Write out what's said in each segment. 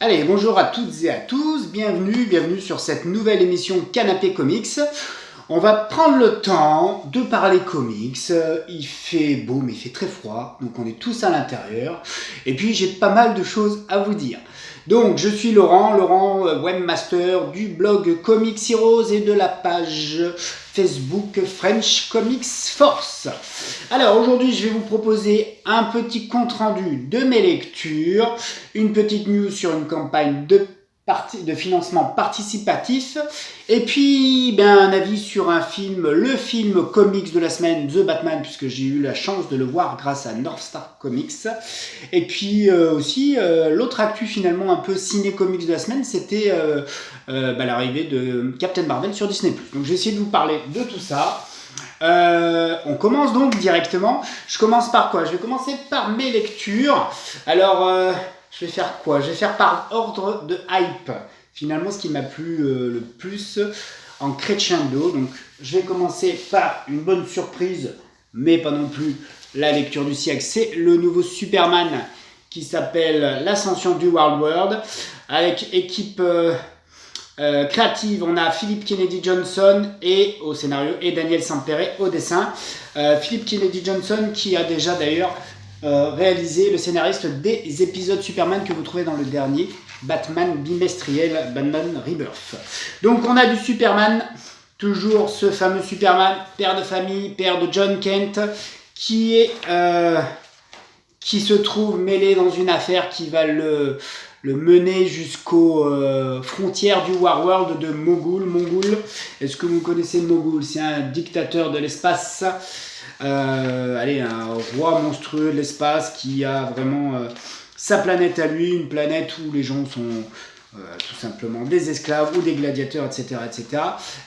Allez, bonjour à toutes et à tous, bienvenue sur cette nouvelle émission Canapé Comics. On va prendre le temps de parler comics. Il fait beau mais il fait très froid, donc on est tous à l'intérieur. Et puis j'ai pas mal de choses à vous dire. Donc je suis Laurent, webmaster du blog Comics Heroes et de la page Facebook French Comics Force. Alors aujourd'hui je vais vous proposer un petit compte rendu de mes lectures, une petite news sur une campagne de financement participatif, et puis un avis sur un film, le film comics de la semaine, The Batman, puisque j'ai eu la chance de le voir grâce à North Star Comics. Et puis aussi l'autre actu finalement un peu ciné-comics de la semaine, c'était l'arrivée de Captain Marvel sur Disney+. Donc je vais essayer de vous parler de tout ça. On commence donc directement. Je commence par quoi? Je vais commencer par mes lectures. Alors je vais faire quoi? Je vais faire par ordre de hype. Finalement, ce qui m'a plu le plus en crescendo. Donc, je vais commencer par une bonne surprise, mais pas non plus la lecture du siècle. C'est le nouveau Superman qui s'appelle L'Ascension du World, avec équipe créative. On a Philip Kennedy Johnson au scénario et Daniel Sampere au dessin. Philip Kennedy Johnson qui a déjà d'ailleurs réalisé le scénariste des épisodes Superman que vous trouvez dans le dernier Batman bimestriel, Batman Rebirth. Donc on a du Superman, toujours ce fameux Superman, père de famille, père de John Kent, qui se trouve mêlé dans une affaire qui va le mener jusqu'aux frontières du Warworld de Mogul. Est-ce que vous connaissez Mogul? C'est un dictateur de l'espace. Un roi monstrueux de l'espace qui a vraiment sa planète à lui, une planète où les gens sont tout simplement des esclaves ou des gladiateurs, etc.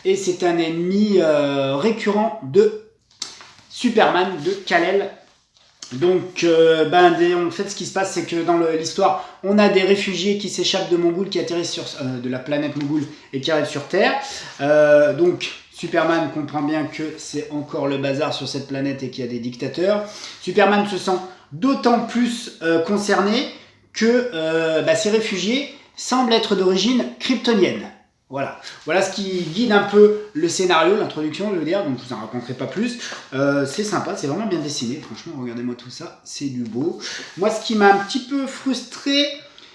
Et c'est un ennemi récurrent de Superman, de Kal-El. Donc, en fait, ce qui se passe, c'est que dans l'histoire, on a des réfugiés qui s'échappent de Mogul, qui atterrissent de la planète Mogul et qui arrivent sur Terre. Donc, Superman comprend bien que c'est encore le bazar sur cette planète et qu'il y a des dictateurs. Superman se sent d'autant plus concerné que ces réfugiés semblent être d'origine kryptonienne. Voilà ce qui guide un peu le scénario, l'introduction, je veux dire, donc je vous en raconterai pas plus. C'est sympa, c'est vraiment bien dessiné, franchement, regardez-moi tout ça, c'est du beau. Moi, ce qui m'a un petit peu frustré,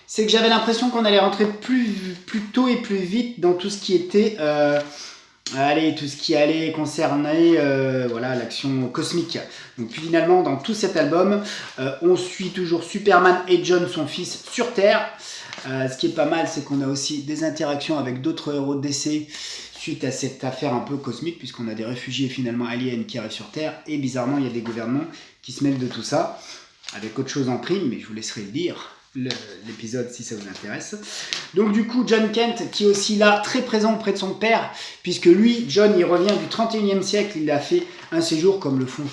c'est que j'avais l'impression qu'on allait rentrer plus tôt et plus vite dans tout ce qui était... tout ce qui allait concerner l'action cosmique. Donc finalement, dans tout cet album, on suit toujours Superman et John, son fils, sur Terre. Ce qui est pas mal, c'est qu'on a aussi des interactions avec d'autres héros de DC suite à cette affaire un peu cosmique, puisqu'on a des réfugiés finalement aliens qui arrivent sur Terre, et bizarrement, il y a des gouvernements qui se mêlent de tout ça, avec autre chose en prime, mais je vous laisserai le dire. L'épisode si ça vous intéresse. Donc du coup John Kent qui est aussi là très présent auprès de son père, puisque lui, John, il revient du 31e siècle, il a fait un séjour comme le font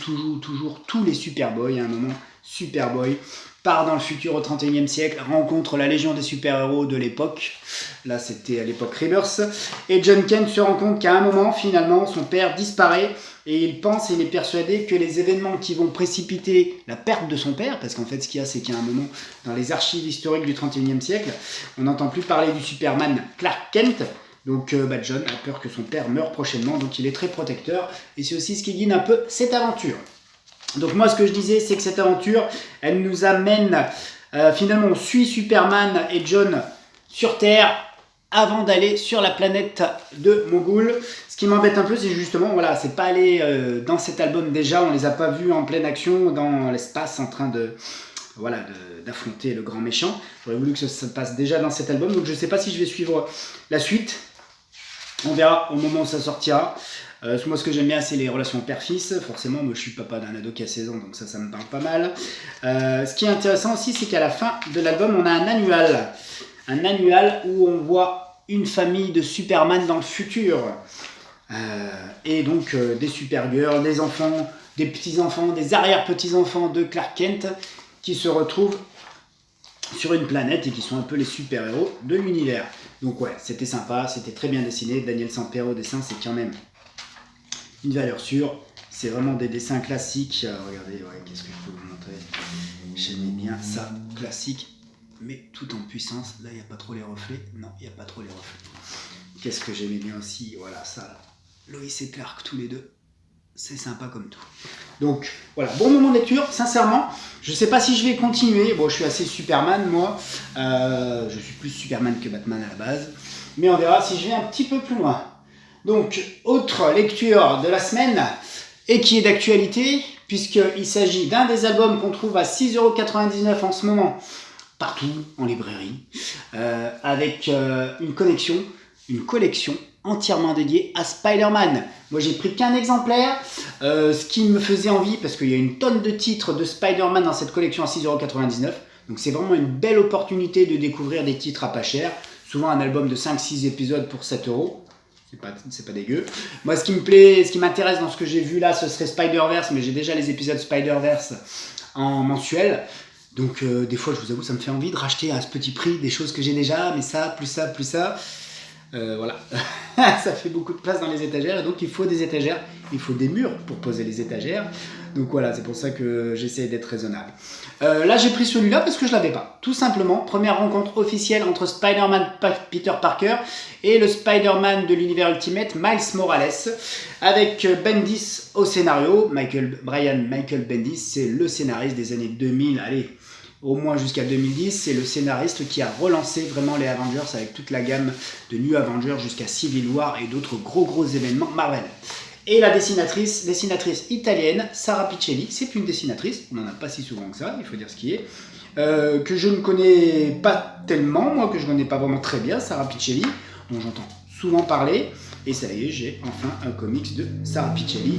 toujours tous les Superboy. À un moment, Superboy part dans le futur au 31e siècle, rencontre la légion des super-héros de l'époque, là c'était à l'époque Rebirth, et John Kent se rend compte qu'à un moment finalement son père disparaît, et il pense et il est persuadé que les événements qui vont précipiter la perte de son père, parce qu'en fait ce qu'il y a, c'est qu'il y a un moment dans les archives historiques du 31e siècle, on n'entend plus parler du Superman Clark Kent, donc John a peur que son père meure prochainement, donc il est très protecteur, et c'est aussi ce qui guide un peu cette aventure. Donc moi ce que je disais, c'est que cette aventure, elle nous amène, finalement on suit Superman et John sur Terre, avant d'aller sur la planète de Mogul. Ce qui m'embête un peu, c'est justement, c'est pas aller dans cet album déjà, on les a pas vus en pleine action dans l'espace en train d'affronter le grand méchant. J'aurais voulu que ça se passe déjà dans cet album, donc je sais pas si je vais suivre la suite. On verra au moment où ça sortira. Moi, ce que j'aime bien, c'est les relations père-fils. Forcément, moi, je suis papa d'un ado qui a 16 ans, donc ça me parle pas mal. Ce qui est intéressant aussi, c'est qu'à la fin de l'album, on a un annual. Un annual où on voit une famille de Superman dans le futur. Et donc, des Supergirls, des enfants, des petits-enfants, des arrière-petits-enfants de Clark Kent qui se retrouvent sur une planète et qui sont un peu les super-héros de l'univers. Donc ouais, c'était sympa, c'était très bien dessiné. Daniel Sampere au dessin, c'est quand même une valeur sûre. C'est vraiment des dessins classiques. Regardez, qu'est-ce que je peux vous montrer? J'aimais bien ça, classique. mais tout en puissance. Là, il n'y a pas trop les reflets. Non, il n'y a pas trop les reflets. Qu'est-ce que j'aimais bien aussi, voilà, ça, là. Lois et Clark, tous les deux. C'est sympa comme tout. Donc, voilà, bon moment de lecture, sincèrement. Je ne sais pas si je vais continuer. Bon, je suis assez Superman, moi. Je suis plus Superman que Batman à la base. Mais on verra si je vais un petit peu plus loin. Donc, autre lecture de la semaine, et qui est d'actualité, puisqu'il s'agit d'un des albums qu'on trouve à 6,99 € en ce moment, partout en librairie, avec une collection entièrement dédiée à Spider-Man. Moi, j'ai pris qu'un exemplaire, ce qui me faisait envie, parce qu'il y a une tonne de titres de Spider-Man dans cette collection à 6,99 €. Donc, c'est vraiment une belle opportunité de découvrir des titres à pas cher. Souvent, un album de 5-6 épisodes pour 7 €. C'est pas dégueu. Moi, ce qui me plaît, ce qui m'intéresse dans ce que j'ai vu là, ce serait Spider-Verse, mais j'ai déjà les épisodes Spider-Verse en mensuel. Donc, des fois, je vous avoue, ça me fait envie de racheter à ce petit prix des choses que j'ai déjà, mais ça, plus ça, plus ça. Voilà. Ça fait beaucoup de place dans les étagères, et donc il faut des étagères, il faut des murs pour poser les étagères. Donc voilà, c'est pour ça que j'essaie d'être raisonnable. Là, j'ai pris celui-là parce que je l'avais pas. Tout simplement, première rencontre officielle entre Spider-Man Peter Parker et le Spider-Man de l'univers Ultimate, Miles Morales, avec Bendis au scénario. Brian Michael Bendis, c'est le scénariste des années 2000, allez, au moins jusqu'à 2010, c'est le scénariste qui a relancé vraiment les Avengers avec toute la gamme de New Avengers jusqu'à Civil War et d'autres gros événements Marvel. Et la dessinatrice italienne, Sara Pichelli, c'est une dessinatrice, on n'en a pas si souvent que ça, il faut dire ce qui est, que je ne connais pas tellement, moi que je ne connais pas vraiment très bien, Sara Pichelli, dont j'entends souvent parler, et ça y est, j'ai enfin un comics de Sara Pichelli.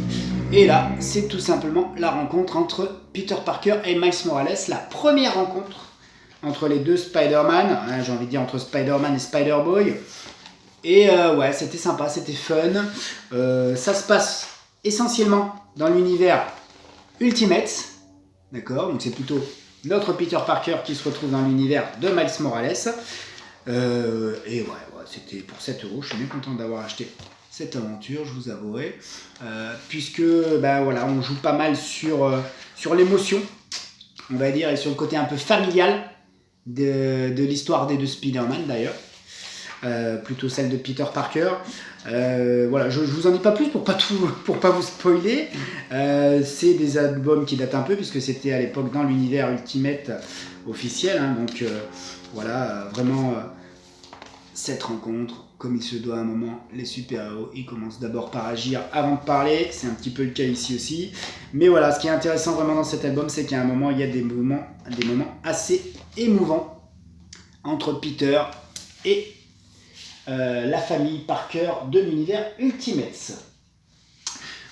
Et là, c'est tout simplement la rencontre entre Peter Parker et Miles Morales, la première rencontre entre les deux Spider-Man, hein, j'ai envie de dire entre Spider-Man et Spider-Boy. Et ouais, c'était sympa, c'était fun. Ça se passe essentiellement dans l'univers Ultimate, d'accord? Donc c'est plutôt notre Peter Parker qui se retrouve dans l'univers de Miles Morales. Et ouais, c'était pour 7 €. Je suis bien content d'avoir acheté cette aventure, je vous avouerai. Puisque, ben voilà, on joue pas mal sur l'émotion, on va dire, et sur le côté un peu familial de l'histoire des deux Spider-Man d'ailleurs. Plutôt celle de Peter Parker. Voilà, je vous en dis pas plus pour pas vous spoiler. C'est des albums qui datent un peu puisque c'était à l'époque dans l'univers Ultimate officiel, hein, donc voilà, vraiment cette rencontre comme il se doit à un moment. Les super-héros, ils commencent d'abord par agir avant de parler, c'est un petit peu le cas ici aussi, mais voilà, ce qui est intéressant vraiment dans cet album, c'est qu'à un moment il y a des moments assez émouvants entre Peter et la famille Parker de l'univers Ultimate.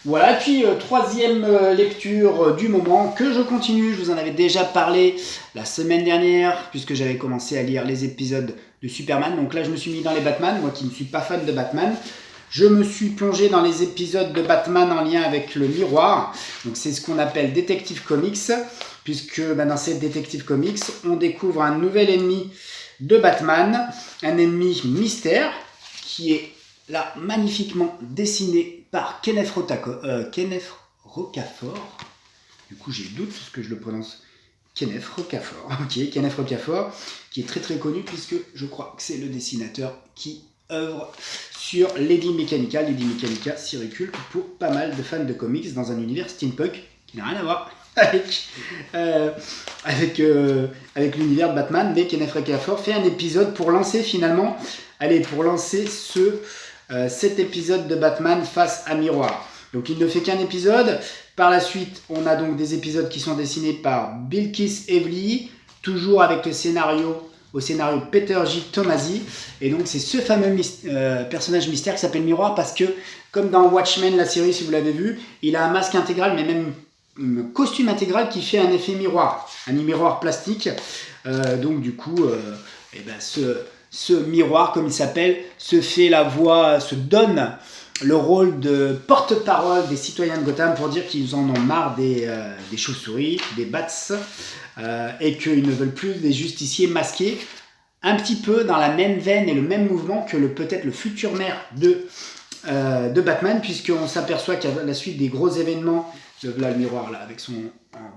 Voilà, puis troisième lecture du moment que je continue. Je vous en avais déjà parlé la semaine dernière puisque j'avais commencé à lire les épisodes de Superman. Donc là, je me suis mis dans les Batman, moi qui ne suis pas fan de Batman. Je me suis plongé dans les épisodes de Batman en lien avec le miroir. Donc c'est ce qu'on appelle Detective Comics, puisque dans cette Detective Comics, on découvre un nouvel ennemi de Batman, un ennemi mystère qui est là magnifiquement dessiné par Kenneth Rocafort. Du coup j'ai le doute parce que je le prononce Kenneth Rocafort. Ok, Kenneth Rocafort, qui est très connu puisque je crois que c'est le dessinateur qui œuvre sur Lady Mechanica. Lady Mechanica circule pour pas mal de fans de comics dans un univers steampunk qui n'a rien à voir avec l'univers de Batman, mais Kenneth Rocafort fait un épisode pour lancer finalement, cet épisode de Batman face à Miroir. Donc il ne fait qu'un épisode. Par la suite, on a donc des épisodes qui sont dessinés par Bilquis Evely, toujours avec au scénario Peter J. Tomasi. Et donc c'est ce fameux personnage mystère qui s'appelle Miroir parce que, comme dans Watchmen, la série, si vous l'avez vu, il a un masque intégral, mais même un costume intégral qui fait un effet miroir, un miroir plastique. Donc du coup, ce miroir, comme il s'appelle, se donne le rôle de porte-parole des citoyens de Gotham pour dire qu'ils en ont marre des chauves-souris, des bats, et qu'ils ne veulent plus des justiciers masqués, un petit peu dans la même veine et le même mouvement que peut-être le futur maire de Batman, puisqu'on s'aperçoit qu'à la suite des gros événements Là, le miroir, là, avec son...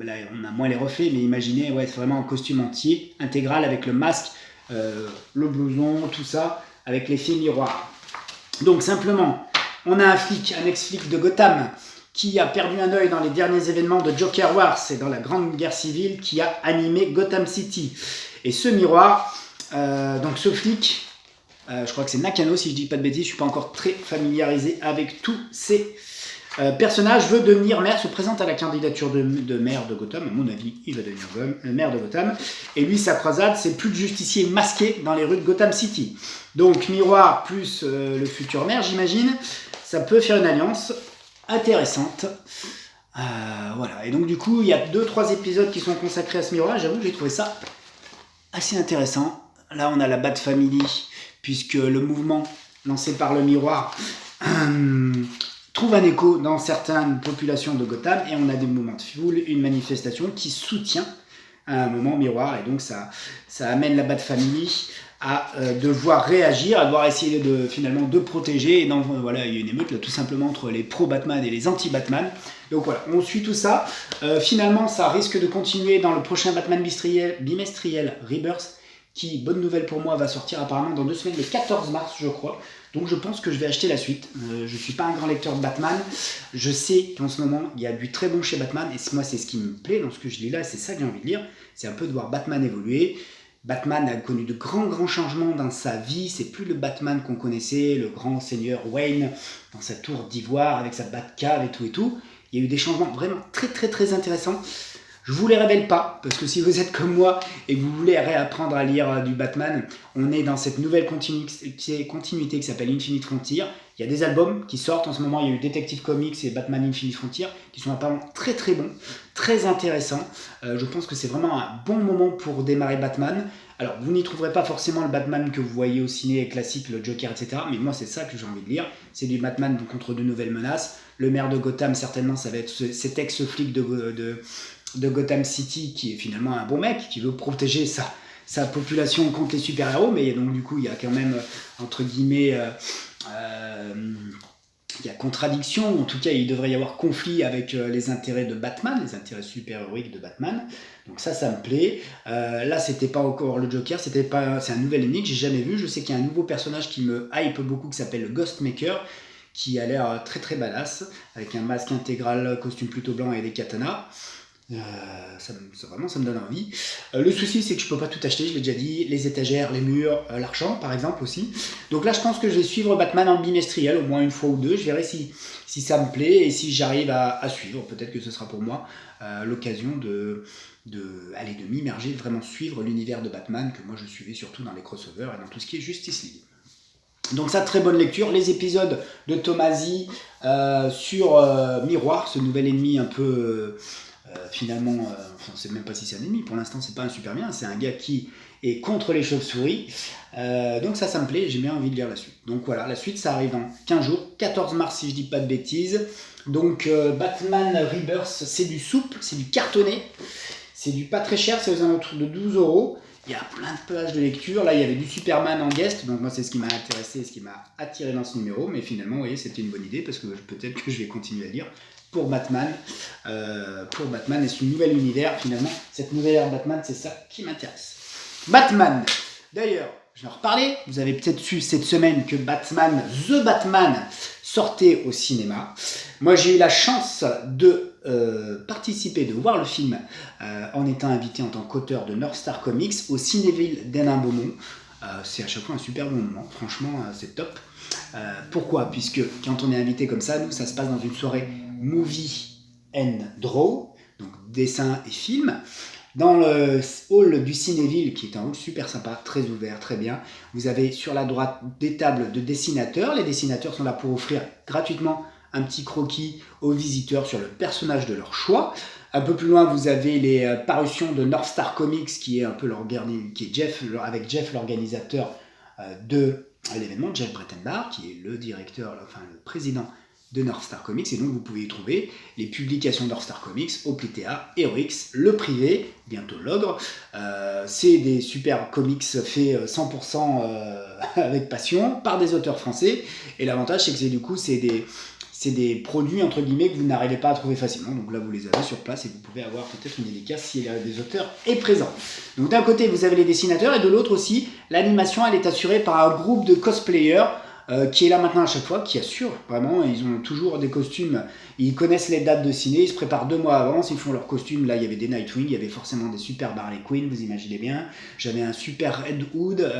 Là, on a moins les reflets, mais imaginez, ouais, c'est vraiment un costume entier, intégral, avec le masque, le blouson, tout ça, avec l'effet miroir. Donc, simplement, on a un flic, un ex-flic de Gotham, qui a perdu un œil dans les derniers événements de Joker Wars, c'est dans la Grande Guerre civile, qui a animé Gotham City. Et ce miroir, donc ce flic, je crois que c'est Nakano, si je dis pas de bêtises, je suis pas encore très familiarisé avec tous ces personnage veut devenir maire, se présente à la candidature de maire de Gotham. À mon avis, il va devenir maire de Gotham. Et lui, sa croisade, c'est plus de justiciers masqués dans les rues de Gotham City. Donc, miroir plus le futur maire, j'imagine, ça peut faire une alliance intéressante. Voilà. Et donc, du coup, il y a 2-3 épisodes qui sont consacrés à ce miroir. J'avoue que j'ai trouvé ça assez intéressant. Là, on a la Bat Family, puisque le mouvement lancé par le miroir trouve un écho dans certaines populations de Gotham, et on a des moments de foule, une manifestation qui soutient un moment miroir, et donc ça amène la Bat Family à devoir réagir, à devoir essayer finalement de protéger, et voilà, il y a une émeute là tout simplement entre les pro-Batman et les anti-Batman. Donc voilà, on suit tout ça. Finalement, ça risque de continuer dans le prochain Batman bimestriel Rebirth, qui, bonne nouvelle pour moi, va sortir apparemment dans 2 semaines, le 14 mars, je crois. Donc je pense que je vais acheter la suite. Je ne suis pas un grand lecteur de Batman. Je sais qu'en ce moment, il y a du très bon chez Batman. Et moi, c'est ce qui me plaît dans ce que je lis là. C'est ça que j'ai envie de lire. C'est un peu de voir Batman évoluer. Batman a connu de grands changements dans sa vie. C'est plus le Batman qu'on connaissait, le grand seigneur Wayne, dans sa tour d'ivoire, avec sa Batcave et tout et tout. Il y a eu des changements vraiment très intéressants. Je ne vous les révèle pas, parce que si vous êtes comme moi et que vous voulez réapprendre à lire du Batman, on est dans cette nouvelle continuité qui s'appelle Infinite Frontier. Il y a des albums qui sortent en ce moment, il y a eu Detective Comics et Batman Infinite Frontier, qui sont apparemment très bons, très intéressants. Je pense que c'est vraiment un bon moment pour démarrer Batman. Alors, vous n'y trouverez pas forcément le Batman que vous voyez au ciné classique, le Joker, etc. Mais moi, c'est ça que j'ai envie de lire. C'est du Batman contre de nouvelles menaces. Le maire de Gotham, certainement, ça va être cet ex-flic de Gotham City, qui est finalement un bon mec, qui veut protéger sa population contre les super-héros, mais donc du coup il y a quand même, entre guillemets, il y a contradiction, en tout cas il devrait y avoir conflit avec les intérêts de Batman, les intérêts super-héroïques de Batman, donc ça me plaît. Là c'était pas encore le Joker, c'est un nouvel ennemi que j'ai jamais vu. Je sais qu'il y a un nouveau personnage qui me hype beaucoup, qui s'appelle le Ghostmaker, qui a l'air très badass, avec un masque intégral, costume plutôt blanc et des katanas. Ça me donne envie. Le souci, c'est que je peux pas tout acheter, je l'ai déjà dit, les étagères, les murs, l'argent par exemple aussi. Donc là, je pense que je vais suivre Batman en bimestriel au moins une fois ou deux. Je verrai si ça me plaît et si j'arrive à suivre. Peut-être que ce sera pour moi l'occasion de m'immerger, de vraiment suivre l'univers de Batman que moi je suivais surtout dans les crossovers et dans tout ce qui est Justice League. Donc ça, très bonne lecture. Les épisodes de Tomasi sur Miroir, ce nouvel ennemi un peu... finalement, on ne sait même pas si c'est un ennemi, pour l'instant c'est pas un super bien, c'est un gars qui est contre les chauves-souris, donc ça me plaît, j'ai bien envie de lire la suite. Donc voilà, la suite ça arrive dans 15 jours, 14 mars si je dis pas de bêtises. Donc Batman Rebirth, c'est du souple, c'est du cartonné, c'est du pas très cher, c'est aux alentours de 12 €. Il y a plein de pages de lecture, là il y avait du Superman en guest, donc moi c'est ce qui m'a intéressé, ce qui m'a attiré dans ce numéro, mais finalement vous voyez c'était une bonne idée parce que peut-être que je vais continuer à lire pour Batman et ce nouvel univers finalement, cette nouvelle ère Batman, c'est ça qui m'intéresse. Batman, d'ailleurs, je vais en reparler, vous avez peut-être su cette semaine que The Batman sortait au cinéma. Moi j'ai eu la chance de participer, de voir le film en étant invité en tant qu'auteur de North Star Comics au Cinéville d'Hénin-Beaumont. C'est à chaque fois un super bon moment, franchement c'est top. Pourquoi ? Puisque quand on est invité comme ça, nous ça se passe dans une soirée Movie and Draw, donc dessin et film, dans le hall du Cinéville, qui est un hall super sympa, très ouvert, très bien. Vous avez sur la droite des tables de dessinateurs. Les dessinateurs sont là pour offrir gratuitement un petit croquis aux visiteurs sur le personnage de leur choix. Un peu plus loin, vous avez les parutions de North Star Comics, qui est un peu avec Jeff, l'organisateur de l'événement, Jeff Brettenbach, qui est le le président de North Star Comics, et donc vous pouvez y trouver les publications North Star Comics, Oplitea, Heroix, Le Privé, bientôt L'Ogre. C'est des super comics faits 100% avec passion par des auteurs français, et l'avantage c'est que c'est c'est des produits entre guillemets que vous n'arrivez pas à trouver facilement. Donc là, vous les avez sur place et vous pouvez avoir peut-être une dédicace si des auteurs est présent. Donc d'un côté, vous avez les dessinateurs et de l'autre aussi, l'animation, elle est assurée par un groupe de cosplayers qui est là maintenant à chaque fois, qui assure vraiment, ils ont toujours des costumes, ils connaissent les dates de ciné, ils se préparent 2 mois avant, ils font leurs costumes. Là, il y avait des Nightwing, il y avait forcément des super Harley Quinn, vous imaginez bien. J'avais un super Red Hood,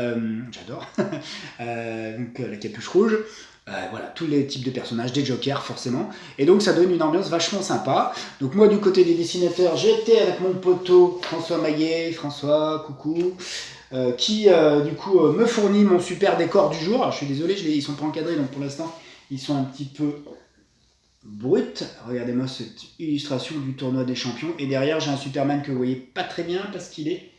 j'adore, donc la capuche rouge. Voilà, tous les types de personnages, des Jokers forcément, et donc ça donne une ambiance vachement sympa. Donc moi du côté des dessinateurs, j'étais avec mon poteau François Maillet, François, coucou, qui du coup me fournit mon super décor du jour. Alors je suis désolé, ils sont pas encadrés, donc pour l'instant ils sont un petit peu bruts. Regardez-moi cette illustration du tournoi des champions, et derrière j'ai un Superman que vous voyez pas très bien parce qu'il est...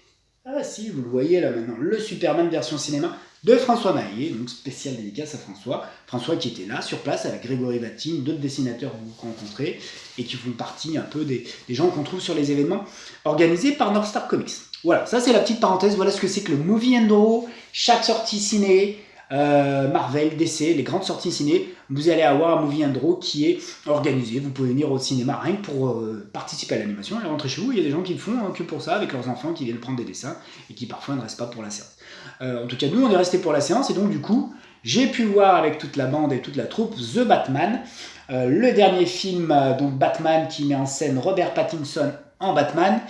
Ah si, vous le voyez là maintenant, le Superman version cinéma de François Maillet, donc spécial dédicace à François. François qui était là, sur place, avec Grégory Vatine, d'autres dessinateurs que vous rencontrez, et qui font partie un peu des gens qu'on trouve sur les événements organisés par North Star Comics. Voilà, ça c'est la petite parenthèse, voilà ce que c'est que le Movie and Draw. Chaque sortie ciné, Marvel, DC, les grandes sorties ciné, vous allez avoir un Movie and Draw qui est organisé. Vous pouvez venir au cinéma rien que pour participer à l'animation et rentrer chez vous. Il y a des gens qui le font que pour ça, avec leurs enfants qui viennent prendre des dessins et qui parfois ne restent pas pour la séance. En tout cas, nous on est restés pour la séance, et donc du coup, j'ai pu voir avec toute la bande et toute la troupe The Batman, le dernier film donc Batman, qui met en scène Robert Pattinson en Batman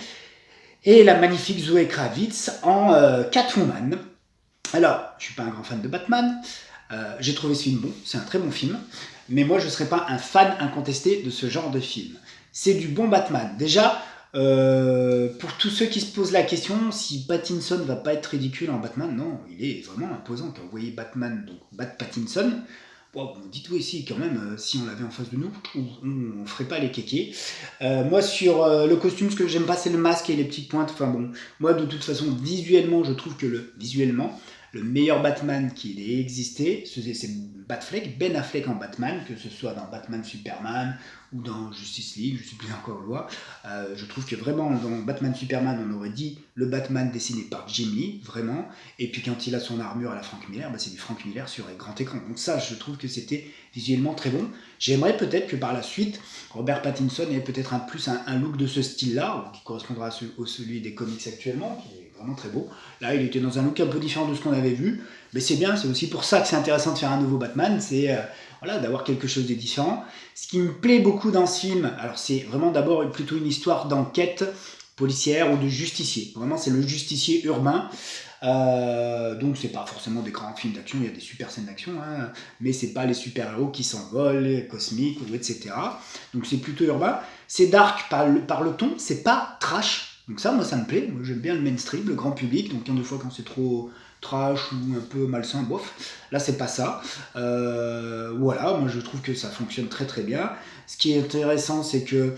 et la magnifique Zoé Kravitz en Catwoman. Alors, je suis pas un grand fan de Batman, j'ai trouvé ce film bon, c'est un très bon film, mais moi je ne serais pas un fan incontesté de ce genre de film. C'est du bon Batman. Déjà, pour tous ceux qui se posent la question si Pattinson va pas être ridicule en Batman, non, il est vraiment imposant. Quand vous voyez Batman, donc Pattinson, bon, dites oui, si, quand même, si on l'avait en face de nous, on ferait pas les kékés. Moi, sur le costume, ce que j'aime pas, c'est le masque et les petites pointes. Enfin bon, moi, de toute façon, visuellement, je trouve que le meilleur Batman qu'il ait existé, c'est Batfleck, Ben Affleck en Batman, que ce soit dans Batman Superman ou dans Justice League, je ne sais plus encore le voir. Je trouve que vraiment, dans Batman Superman, on aurait dit le Batman dessiné par Jim Lee, vraiment. Et puis quand il a son armure à la Frank Miller, c'est du Frank Miller sur un grand écran. Donc ça, je trouve que c'était visuellement très bon. J'aimerais peut-être que par la suite, Robert Pattinson ait peut-être un look de ce style-là, qui correspondra à celui des comics actuellement, qui est vraiment très beau. Là, il était dans un look un peu différent de ce qu'on avait vu, mais c'est bien, c'est aussi pour ça que c'est intéressant de faire un nouveau Batman, c'est d'avoir quelque chose de différent. Ce qui me plaît beaucoup dans ce film, alors c'est vraiment d'abord plutôt une histoire d'enquête policière ou de justicier. Vraiment, c'est le justicier urbain. Donc c'est pas forcément des grands films d'action, il y a des super scènes d'action, hein, mais c'est pas les super-héros qui s'envolent, cosmiques, etc. Donc c'est plutôt urbain. C'est dark par le ton, c'est pas trash. Donc ça, moi, ça me plaît. Moi, j'aime bien le mainstream, le grand public. Donc, des fois, quand c'est trop trash ou un peu malsain, bof. Là, c'est pas ça. Voilà, moi, je trouve que ça fonctionne très, très bien. Ce qui est intéressant, c'est que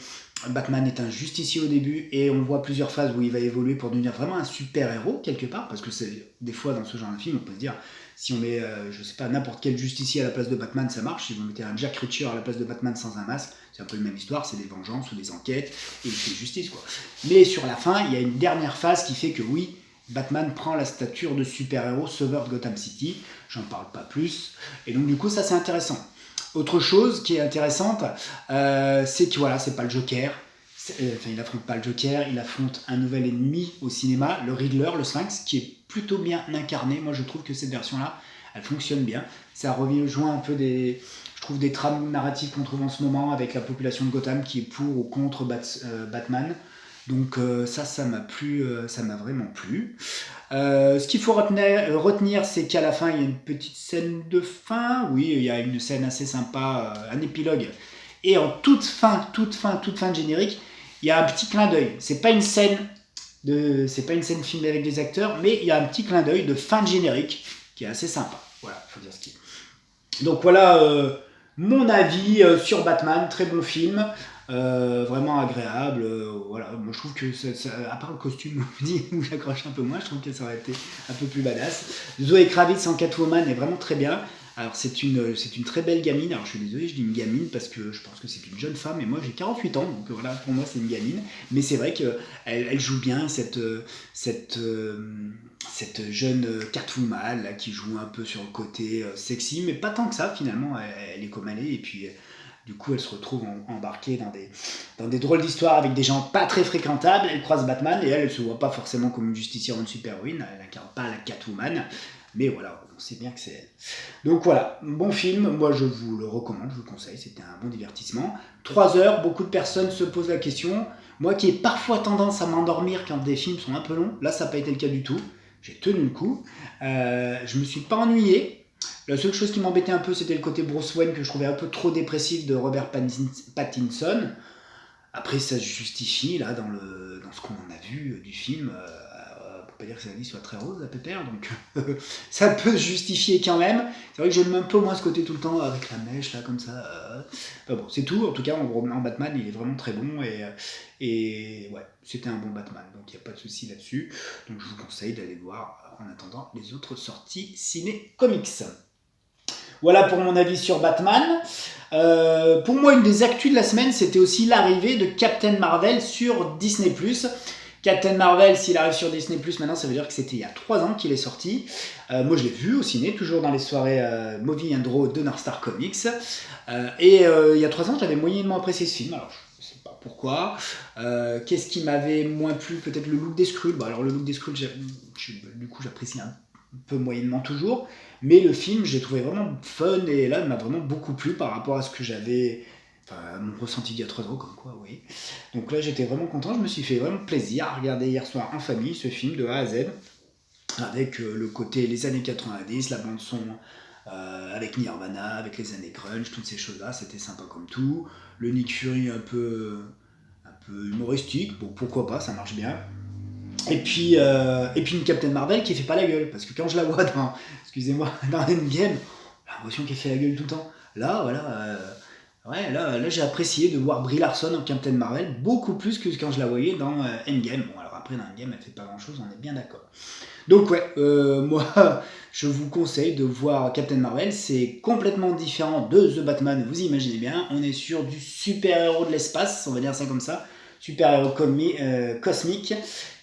Batman est un justicier au début, et on voit plusieurs phases où il va évoluer pour devenir vraiment un super-héros, quelque part. Parce que c'est des fois, dans ce genre de film, on peut se dire, si on met, je sais pas, n'importe quel justicier à la place de Batman, ça marche. Si vous mettez un Jack Reacher à la place de Batman sans un masque, c'est un peu la même histoire, c'est des vengeances ou des enquêtes, et il fait justice, quoi. Mais sur la fin, il y a une dernière phase qui fait que oui, Batman prend la stature de super-héros sauveur de Gotham City, j'en parle pas plus, et donc du coup ça c'est intéressant. Autre chose qui est intéressante, c'est que voilà, c'est pas le Joker, il affronte pas le Joker, il affronte un nouvel ennemi au cinéma, le Riddler, le Sphinx, qui est plutôt bien incarné. Moi je trouve que cette version-là, elle fonctionne bien, ça rejoint un peu des trames narratives qu'on trouve en ce moment avec la population de Gotham qui est pour ou contre Batman. Donc ça m'a plu, ça m'a vraiment plu. Ce qu'il faut retenir, c'est qu'à la fin, il y a une petite scène de fin. Oui, il y a une scène assez sympa, un épilogue. Et en toute fin de générique, il y a un petit clin d'œil. C'est pas une scène filmée avec des acteurs, mais il y a un petit clin d'œil de fin de générique qui est assez sympa. Voilà, faut dire ce qui est. Donc voilà mon avis sur Batman, très bon film. Vraiment agréable, voilà. Moi je trouve que à part le costume où j'accroche un peu moins, je trouve que ça aurait été un peu plus badass. Zoé Kravitz en Catwoman est vraiment très bien. Alors c'est une très belle gamine. Alors je suis désolé, je dis une gamine parce que je pense que c'est une jeune femme, et moi j'ai 48 ans, donc voilà, pour moi c'est une gamine. Mais c'est vrai qu'elle joue bien cette jeune Catwoman là, qui joue un peu sur le côté sexy, mais pas tant que ça finalement. Elle est comme elle est, et puis Du coup, elle se retrouve embarquée dans des drôles d'histoires avec des gens pas très fréquentables. Elle croise Batman et elle se voit pas forcément comme une justicière ou une super-héroïne. Elle incarne pas la Catwoman. Mais voilà, on sait bien que c'est elle. Donc voilà, bon film, moi je vous le recommande, je vous le conseille, c'était un bon divertissement. 3 heures, beaucoup de personnes se posent la question. Moi qui ai parfois tendance à m'endormir quand des films sont un peu longs, là ça n'a pas été le cas du tout. J'ai tenu le coup. Je me suis pas ennuyé. La seule chose qui m'embêtait un peu, c'était le côté Bruce Wayne que je trouvais un peu trop dépressif de Robert Pattinson. Après, ça se justifie là dans ce qu'on a vu du film. Pour pas dire que sa vie soit très rose, la pépère, donc ça peut se justifier quand même. C'est vrai que j'aime un peu moins ce côté tout le temps avec la mèche là comme ça. Bon, c'est tout. En tout cas, en Batman, il est vraiment très bon et ouais, c'était un bon Batman, donc il n'y a pas de souci là-dessus. Donc je vous conseille d'aller le voir en attendant les autres sorties ciné comics. Voilà pour mon avis sur Batman. Pour moi, une des actus de la semaine, c'était aussi l'arrivée de Captain Marvel sur Disney+. Captain Marvel, s'il arrive sur Disney+, maintenant, ça veut dire que c'était il y a 3 ans qu'il est sorti. Moi, je l'ai vu au ciné, toujours dans les soirées Movie and Draw de North Star Comics. Il y a 3 ans, j'avais moyennement apprécié ce film. Alors, je sais pas pourquoi. Qu'est-ce qui m'avait moins plu? Peut-être le look des Skrulls. Bon, alors, le look des Skrulls, du coup, j'apprécie un peu moyennement toujours. Mais le film, j'ai trouvé vraiment fun et là, il m'a vraiment beaucoup plu par rapport à ce que j'avais... Enfin, mon ressenti d'il y a 3 ans, comme quoi, oui. Donc là, j'étais vraiment content. Je me suis fait vraiment plaisir à regarder hier soir en famille ce film de A à Z. Avec le côté les années 90, la bande-son avec Nirvana, avec les années grunge, toutes ces choses-là. C'était sympa comme tout. Le Nick Fury un peu humoristique. Bon, pourquoi pas, ça marche bien. Et puis une Captain Marvel qui fait pas la gueule. Parce que quand je la vois dans Endgame, j'ai l'impression qu'elle fait la gueule tout le temps. Là, voilà... Ouais, là j'ai apprécié de voir Brie Larson en Captain Marvel beaucoup plus que quand je la voyais dans Endgame. Bon, alors après, dans Endgame, elle fait pas grand chose, on est bien d'accord. Donc, ouais, moi, je vous conseille de voir Captain Marvel. C'est complètement différent de The Batman, vous imaginez bien. On est sur du super-héros de l'espace, on va dire ça comme ça. Super-héros cosmique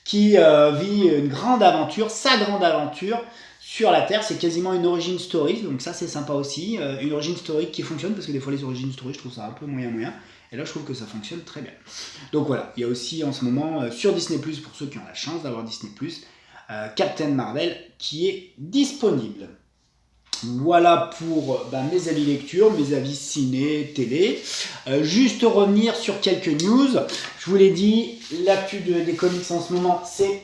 qui vit une grande aventure, sa grande aventure sur la Terre. C'est quasiment une origin story, donc ça c'est sympa aussi. Une origin story qui fonctionne, parce que des fois les origin story je trouve ça un peu moyen. Et là je trouve que ça fonctionne très bien. Donc voilà, il y a aussi en ce moment sur Disney+, pour ceux qui ont la chance d'avoir Disney+, Captain Marvel qui est disponible. Voilà pour mes avis lecture, mes avis ciné, télé. Juste revenir sur quelques news. Je vous l'ai dit, l'actu des comics en ce moment, c'est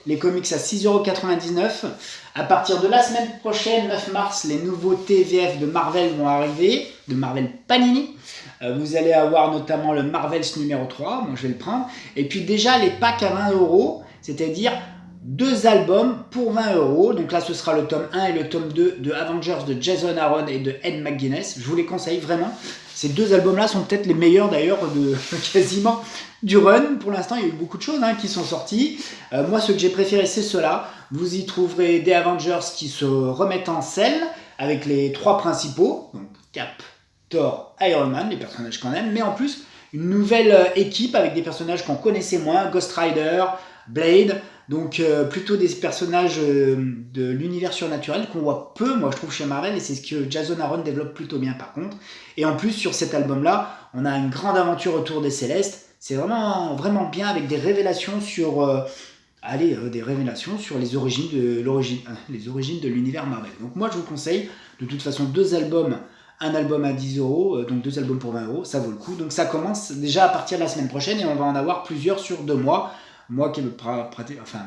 les comics à 6,99 €. À partir de la semaine prochaine, 9 mars, les nouveautés VF de Marvel vont arriver, de Marvel Panini. Vous allez avoir notamment le Marvels numéro 3, moi je vais le prendre. Et puis déjà les packs à 20 €, c'est-à-dire 2 albums pour 20 €. Donc là, ce sera le tome 1 et le tome 2 de Avengers de Jason Aaron et de Ed McGuinness. Je vous les conseille vraiment. Ces 2 albums-là sont peut-être les meilleurs d'ailleurs de quasiment du run. Pour l'instant, il y a eu beaucoup de choses qui sont sorties. Moi, ce que j'ai préféré, c'est ceux-là. Vous y trouverez des Avengers qui se remettent en scène avec les 3 principaux. Donc Cap, Thor, Iron Man, les personnages qu'on aime. Mais en plus, une nouvelle équipe avec des personnages qu'on connaissait moins. Ghost Rider, Blade... Donc plutôt des personnages de l'univers surnaturel qu'on voit peu, moi je trouve, chez Marvel, et c'est ce que Jason Aaron développe plutôt bien par contre. Et en plus sur cet album-là, on a une grande aventure autour des Célestes. C'est vraiment, vraiment bien avec des révélations sur... des révélations sur les origines de l'univers Marvel. Donc moi je vous conseille de toute façon 2 albums, un album à 10 €, donc 2 albums pour 20 €, ça vaut le coup. Donc ça commence déjà à partir de la semaine prochaine et on va en avoir plusieurs sur 2 mois. Moi,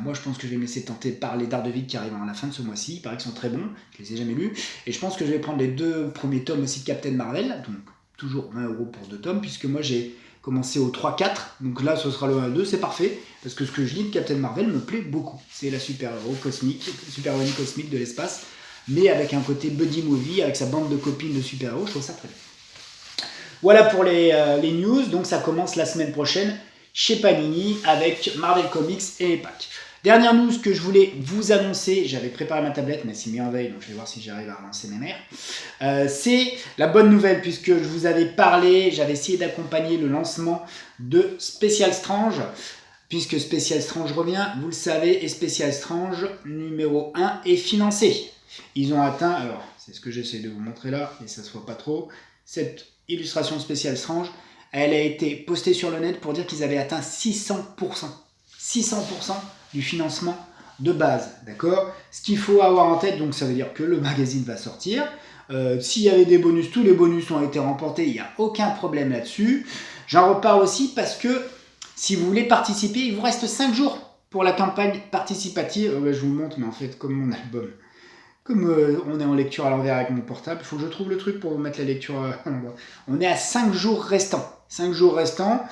moi je pense que je vais me laisser tenter par les Daredevil qui arrivent à la fin de ce mois-ci. Il paraît qu'ils sont très bons, je les ai jamais lus. Et je pense que je vais prendre les 2 premiers tomes aussi de Captain Marvel, donc toujours 20 € pour 2 tomes, puisque moi j'ai commencé au 3-4, donc là ce sera le 1-2, c'est parfait, parce que ce que je lis de Captain Marvel me plaît beaucoup. C'est la super-héroïne cosmique de l'espace, mais avec un côté buddy movie, avec sa bande de copines de super-héros, je trouve ça très bien. Voilà pour les news, donc ça commence la semaine prochaine chez Panini avec Marvel Comics et les packs. Dernière news que je voulais vous annoncer, j'avais préparé ma tablette mais elle s'est mise en veille, donc je vais voir si j'arrive à relancer mes mères. C'est la bonne nouvelle puisque je vous avais parlé, j'avais essayé d'accompagner le lancement de Special Strange, puisque Special Strange revient, vous le savez, et Special Strange numéro 1 est financé. Ils ont atteint, alors c'est ce que j'essaie de vous montrer là, et ça se voit pas trop, illustration spéciale Strange, elle a été postée sur le net pour dire qu'ils avaient atteint 600% du financement de base, d'accord? Ce qu'il faut avoir en tête, donc ça veut dire que le magazine va sortir. S'il y avait des bonus, tous les bonus ont été remportés, il n'y a aucun problème là-dessus. J'en reparle aussi parce que si vous voulez participer, il vous reste 5 jours pour la campagne participative. Je vous montre, mais en fait, comme mon album, comme on est en lecture à l'envers avec mon portable, il faut que je trouve le truc pour vous mettre la lecture à l'envers. On est à 5 jours restants. 5 jours restants,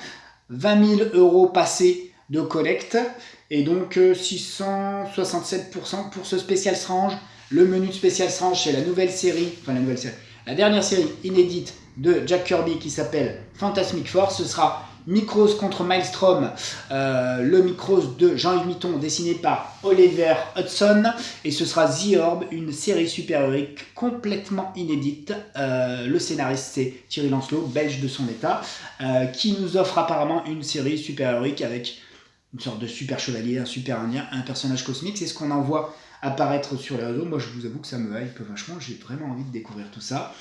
20 000 euros passés de collecte, et donc 667% pour ce spécial Strange. Le menu de spécial Strange, c'est la la dernière série inédite de Jack Kirby qui s'appelle Fantasmic Force. Ce sera Micros contre Maelstrom, le Micros de Jean-Yves Mitton dessiné par Oliver Hudson, et ce sera The Orb, une série super-héroïque complètement inédite. Le scénariste c'est Thierry Lancelot, belge de son état, qui nous offre apparemment une série super-héroïque avec une sorte de super chevalier, un super indien, un personnage cosmique. C'est ce qu'on en voit apparaître sur les réseaux. Moi je vous avoue que ça me hype vachement, j'ai vraiment envie de découvrir tout ça.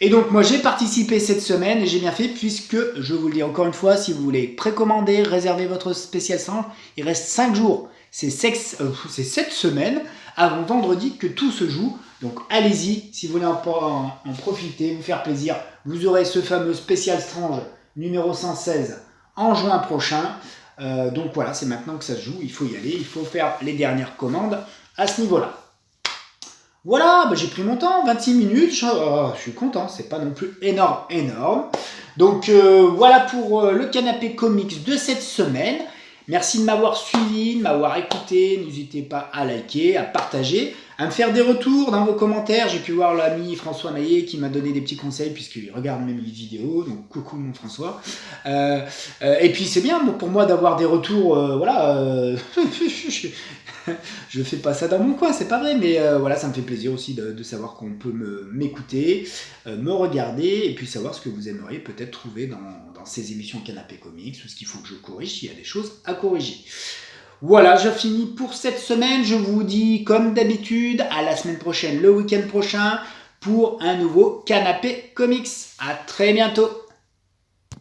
Et donc moi j'ai participé cette semaine et j'ai bien fait, puisque je vous le dis encore une fois, si vous voulez précommander, réserver votre spécial Strange, il reste 5 jours. C'est cette semaine avant vendredi que tout se joue. Donc allez-y, si vous voulez en profiter, vous faire plaisir. Vous aurez ce fameux spécial Strange numéro 116 en juin prochain. Donc voilà, c'est maintenant que ça se joue, il faut y aller, il faut faire les dernières commandes à ce niveau-là. Voilà, j'ai pris mon temps, 26 minutes, je suis content, c'est pas non plus énorme. Donc voilà pour le canapé comics de cette semaine. Merci de m'avoir suivi, de m'avoir écouté. N'hésitez pas à liker, à partager, à me faire des retours dans vos commentaires. J'ai pu voir l'ami François Maillet qui m'a donné des petits conseils puisqu'il regarde même les vidéos. Donc coucou mon François. Et puis c'est bien pour moi d'avoir des retours. Je fais pas ça dans mon coin, c'est pas vrai, mais voilà, ça me fait plaisir aussi de savoir qu'on peut m'écouter, me regarder, et puis savoir ce que vous aimeriez peut-être trouver dans ces émissions Canapé Comics, ou ce qu'il faut que je corrige s'il y a des choses à corriger. Voilà, j'ai fini pour cette semaine. Je vous dis comme d'habitude à la semaine prochaine, le week-end prochain, pour un nouveau Canapé Comics. À très bientôt.